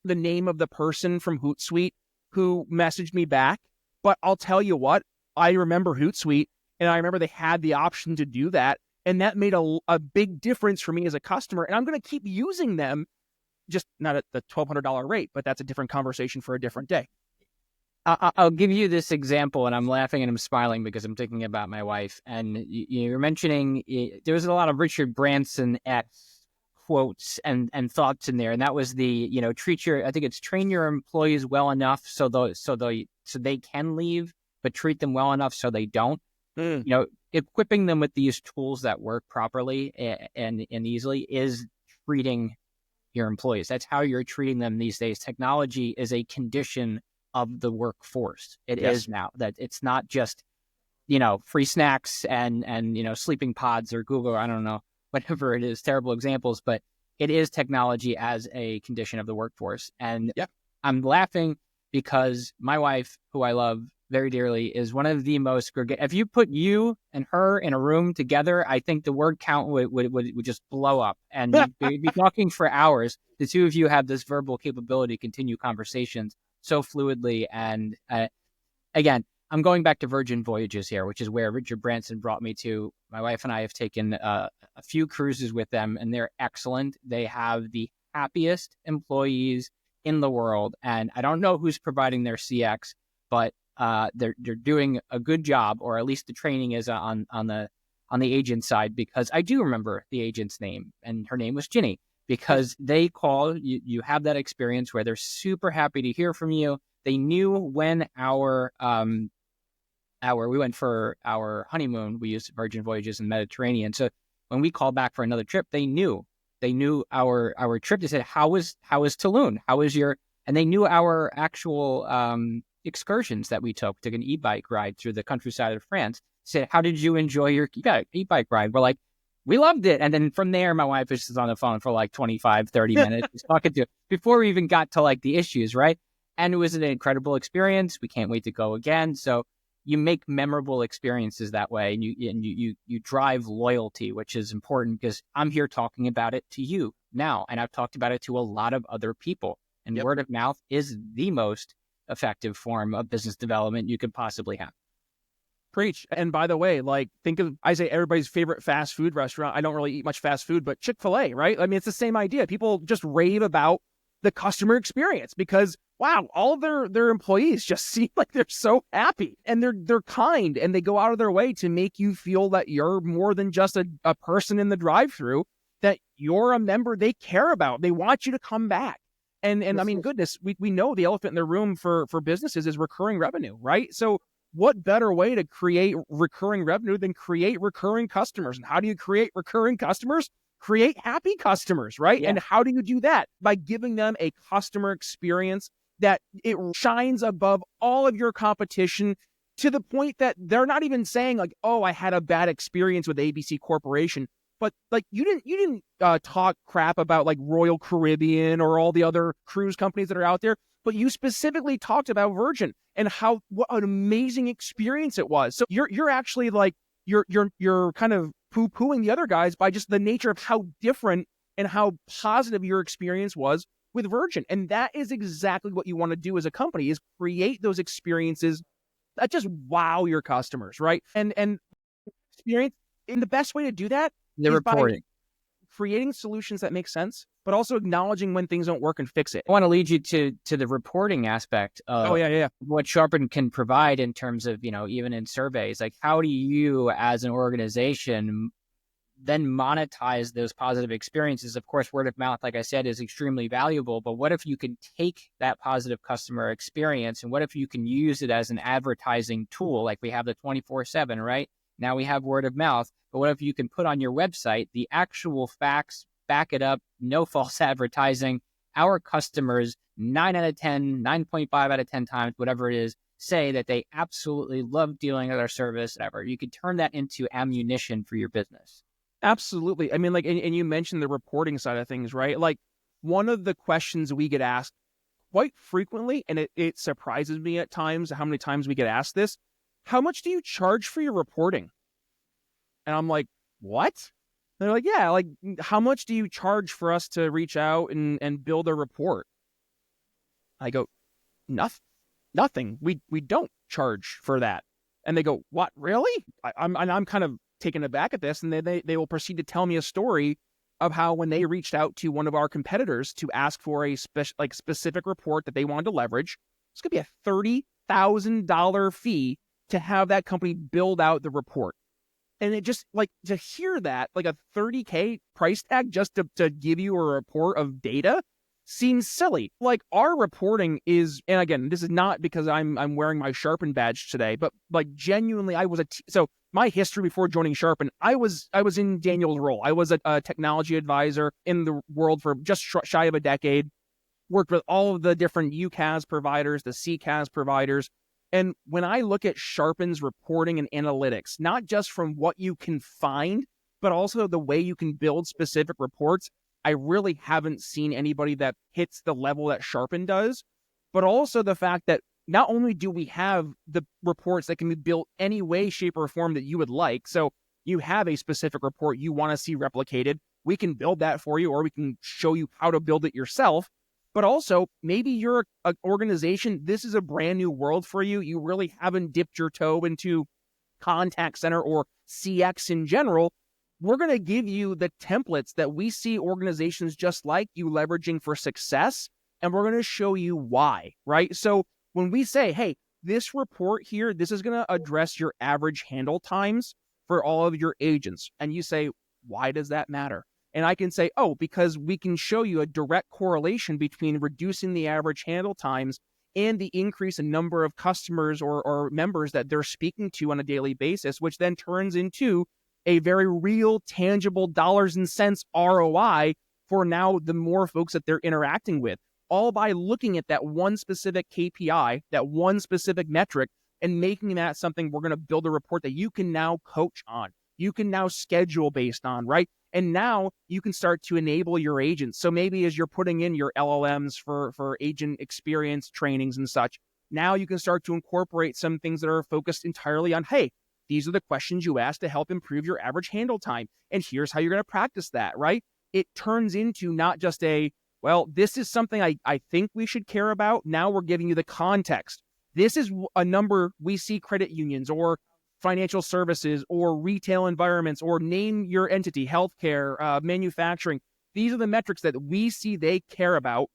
the name of the person from Hootsuite who messaged me back, but I'll tell you what, I remember Hootsuite, and I remember they had the option to do that. And that made a big difference for me as a customer. And I'm going to keep using them, just not at the $1,200 rate, but that's a different conversation for a different day. I'll give you this example, and I'm laughing and I'm smiling because I'm thinking about my wife. And you're mentioning there was a lot of Richard Branson quotes and thoughts in there, and that was the train your employees well enough so they can leave, but treat them well enough so they don't. Equipping them with these tools that work properly and easily is treating your employees. That's how you're treating them these days. Technology is a condition of the workforce. It is now. That it's not just, free snacks and sleeping pods or Google, I don't know, whatever it is, terrible examples, but it is technology as a condition of the workforce. And I'm laughing because my wife, who I love very dearly, is one of the most if you put you and her in a room together, I think the word count would just blow up, and you'd be talking for hours. The two of you have this verbal capability to continue conversations so fluidly. And again, I'm going back to Virgin Voyages here, which is where Richard Branson brought me to. My wife and I have taken a few cruises with them, and they're excellent. They have the happiest employees in the world, and I don't know who's providing their CX, but they're doing a good job, or at least the training is on the agent side, because I do remember the agent's name, and her name was Ginny, because they call you have that experience where they're super happy to hear from you. They knew when we went for our honeymoon, we used Virgin Voyages in the Mediterranean. So when we called back for another trip, they knew our trip. They said, how was Tulum? How was and they knew our actual excursions that we took an e-bike ride through the countryside of France. Said, how did you enjoy your e-bike ride? We're like, we loved it. And then from there, my wife is just on the phone for like 25, 30 minutes just talking to before we even got to like the issues, right? And it was an incredible experience. We can't wait to go again. So you make memorable experiences that way, and you drive loyalty, which is important, because I'm here talking about it to you now, and I've talked about it to a lot of other people. And word of mouth is the most effective form of business development you could possibly have. Preach. And by the way, I say everybody's favorite fast food restaurant. I don't really eat much fast food, but Chick-fil-A, right? I mean, it's the same idea. People just rave about the customer experience because, wow, all of their employees just seem like they're so happy, and they're kind, and they go out of their way to make you feel that you're more than just a person in the drive-thru, that you're a member they care about. They want you to come back. And I mean, goodness, we know the elephant in the room for businesses is recurring revenue, right? So what better way to create recurring revenue than create recurring customers? And how do you create recurring customers? Create happy customers, right? Yeah. And how do you do that? By giving them a customer experience that it shines above all of your competition, to the point that they're not even saying like, oh, I had a bad experience with ABC Corporation. But like you didn't talk crap about like Royal Caribbean or all the other cruise companies that are out there, but you specifically talked about Virgin and what an amazing experience it was. So you're actually like you're kind of poo-pooing the other guys by just the nature of how different and how positive your experience was with Virgin. And that is exactly what you want to do as a company, is create those experiences that just wow your customers, right? And experience, and the best way to do that the reporting, creating solutions that make sense, but also acknowledging when things don't work and fix it. I want to lead you to the reporting aspect of what Sharpen can provide in terms of, even in surveys. Like, how do you as an organization then monetize those positive experiences? Of course, word of mouth, like I said, is extremely valuable, but what if you can take that positive customer experience, and what if you can use it as an advertising tool? Like we have the 24/7, right? Now we have word of mouth, but what if you can put on your website the actual facts, back it up, no false advertising? Our customers, 9 out of 10, 9.5 out of 10 times, whatever it is, say that they absolutely love dealing with our service, whatever. You could turn that into ammunition for your business. Absolutely. I mean, like, and you mentioned the reporting side of things, right? Like, one of the questions we get asked quite frequently, and it surprises me at times how many times we get asked this, how much do you charge for your reporting? And I'm like, what? They're like, yeah, like, how much do you charge for us to reach out and build a report? I go, nothing. We don't charge for that. And they go, what, really? I'm kind of taken aback at this. And they will proceed to tell me a story of how when they reached out to one of our competitors to ask for a specific report that they wanted to leverage, it's going to be a $30,000 fee to have that company build out the report. And it just, like, to hear that, like a $30K price tag just to give you a report of data seems silly. Like, our reporting is, and again, this is not because I'm wearing my Sharpen badge today, but like genuinely, so my history before joining Sharpen, I was in Daniel's role. I was a technology advisor in the world for just shy of a decade, worked with all of the different UCaaS providers, the CCaaS providers. And when I look at Sharpen's reporting and analytics, not just from what you can find, but also the way you can build specific reports, I really haven't seen anybody that hits the level that Sharpen does, but also the fact that not only do we have the reports that can be built any way, shape, or form that you would like. So you have a specific report you want to see replicated. We can build that for you, or we can show you how to build it yourself. But also, maybe you're an organization, this is a brand new world for you. You really haven't dipped your toe into contact center or CX in general. We're going to give you the templates that we see organizations just like you leveraging for success, and we're going to show you why, right? So when we say, hey, this report here, this is going to address your average handle times for all of your agents. And you say, why does that matter? And I can say, oh, because we can show you a direct correlation between reducing the average handle times and the increase in number of customers or members that they're speaking to on a daily basis, which then turns into a very real, tangible dollars and cents ROI for now the more folks that they're interacting with, all by looking at that one specific KPI, that one specific metric, and making that something we're going to build a report that you can now coach on. You can now schedule based on, right? And now you can start to enable your agents. So maybe as you're putting in your LLMs for agent experience trainings and such, now you can start to incorporate some things that are focused entirely on, hey, these are the questions you ask to help improve your average handle time. And here's how you're going to practice that, right? It turns into not just well, this is something I think we should care about. Now we're giving you the context. This is a number we see credit unions or financial services or retail environments, or name your entity, healthcare, manufacturing. These are the metrics that we see they care about.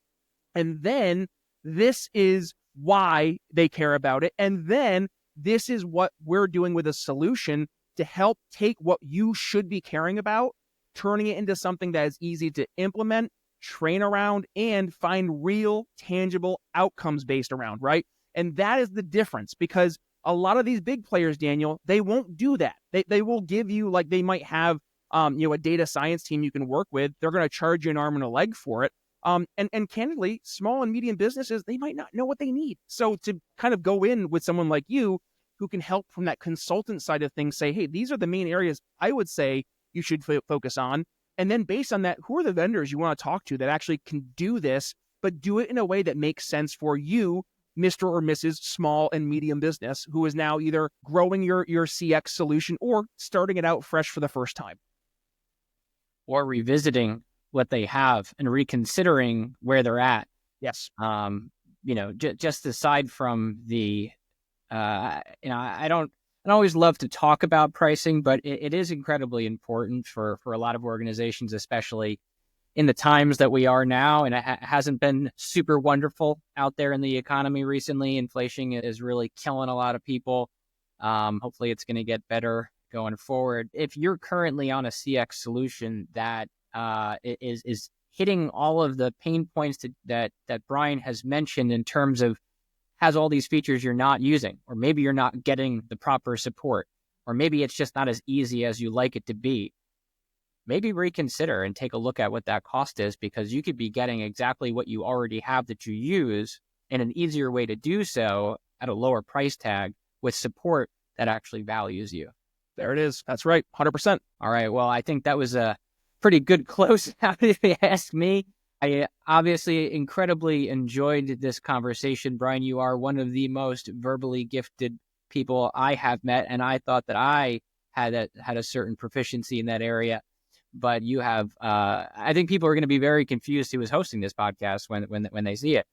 And then this is why they care about it. And then this is what we're doing with a solution to help take what you should be caring about, turning it into something that is easy to implement, train around, and find real, tangible outcomes based around, right? And that is the difference, because a lot of these big players, Daniel, they won't do that. They will give you, like, they might have a data science team you can work with. They're going to charge you an arm and a leg for it. And candidly, small and medium businesses, they might not know what they need. So to kind of go in with someone like you who can help from that consultant side of things, say, hey, these are the main areas I would say you should focus on. And then based on that, who are the vendors you want to talk to that actually can do this, but do it in a way that makes sense for you, Mr. or Mrs. Small and Medium Business, who is now either growing your CX solution or starting it out fresh for the first time. Or revisiting what they have and reconsidering where they're at. Yes. Just aside from the, I don't always love to talk about pricing, but it is incredibly important for a lot of organizations, especially in the times that we are now. And it hasn't been super wonderful out there in the economy recently. Inflation is really killing a lot of people. Hopefully it's going to get better going forward. If you're currently on a CX solution that is hitting all of the pain points that Brian has mentioned in terms of has all these features you're not using, or maybe you're not getting the proper support, or maybe it's just not as easy as you like it to be, maybe reconsider and take a look at what that cost is, because you could be getting exactly what you already have that you use in an easier way to do so at a lower price tag with support that actually values you. There it is. That's right. 100%. All right. Well, I think that was a pretty good close out if you ask me. I obviously incredibly enjoyed this conversation. Brian, you are one of the most verbally gifted people I have met, and I thought that I had a certain proficiency in that area. But you have, I think people are going to be very confused who is hosting this podcast when they see it.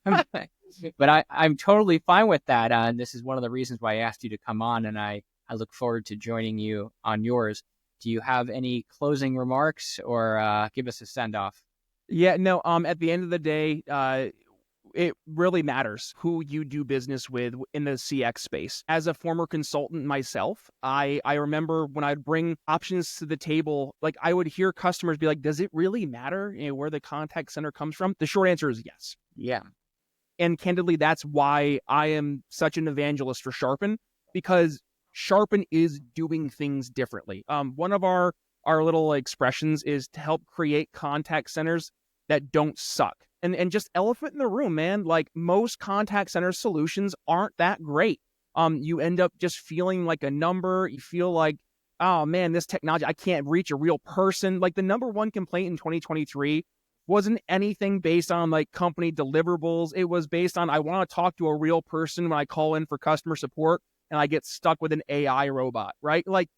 But I'm totally fine with that. And this is one of the reasons why I asked you to come on, and I look forward to joining you on yours. Do you have any closing remarks or give us a send off? Yeah, no, at the end of the day, it really matters who you do business with in the CX space. As a former consultant myself, I remember when I'd bring options to the table, like I would hear customers be like, does it really matter, where the contact center comes from? The short answer is yes. Yeah. And candidly, that's why I am such an evangelist for Sharpen, because Sharpen is doing things differently. One of our little expressions is to help create contact centers that don't suck. And just elephant in the room, man, like most contact center solutions aren't that great. You end up just feeling like a number. You feel like, oh man, this technology, I can't reach a real person. Like the number one complaint in 2023 wasn't anything based on like company deliverables. It was based on, I want to talk to a real person when I call in for customer support and I get stuck with an AI robot, right? Like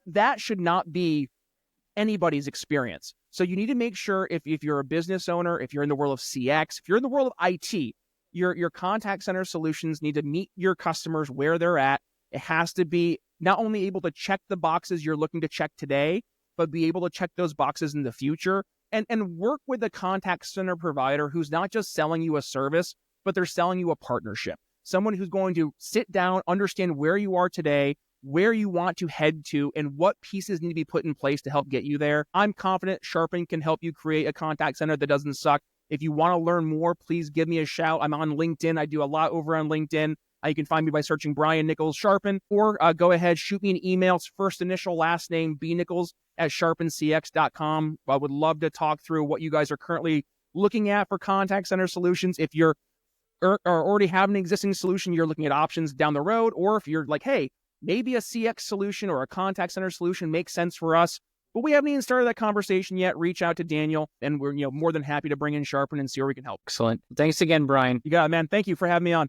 that should not be anybody's experience. So you need to make sure if you're a business owner, if you're in the world of CX, if you're in the world of IT, your contact center solutions need to meet your customers where they're at. It has to be not only able to check the boxes you're looking to check today, but be able to check those boxes in the future and work with a contact center provider who's not just selling you a service, but they're selling you a partnership. Someone who's going to sit down, understand where you are today, where you want to head to, and what pieces need to be put in place to help get you there. I'm confident Sharpen can help you create a contact center that doesn't suck. If you want to learn more, please give me a shout. I'm on LinkedIn. I do a lot over on LinkedIn. You can find me by searching Brian Nichols Sharpen, or go ahead, shoot me an email. It's first initial, last name, bnichols@sharpencx.com. I would love to talk through what you guys are currently looking at for contact center solutions. If you're or already have an existing solution, you're looking at options down the road, or if you're like, hey, maybe a CX solution or a contact center solution makes sense for us, but we haven't even started that conversation yet, reach out to Daniel, and we're more than happy to bring in Sharpen and see where we can help. Excellent. Thanks again, Brian. You got it, man. Thank you for having me on.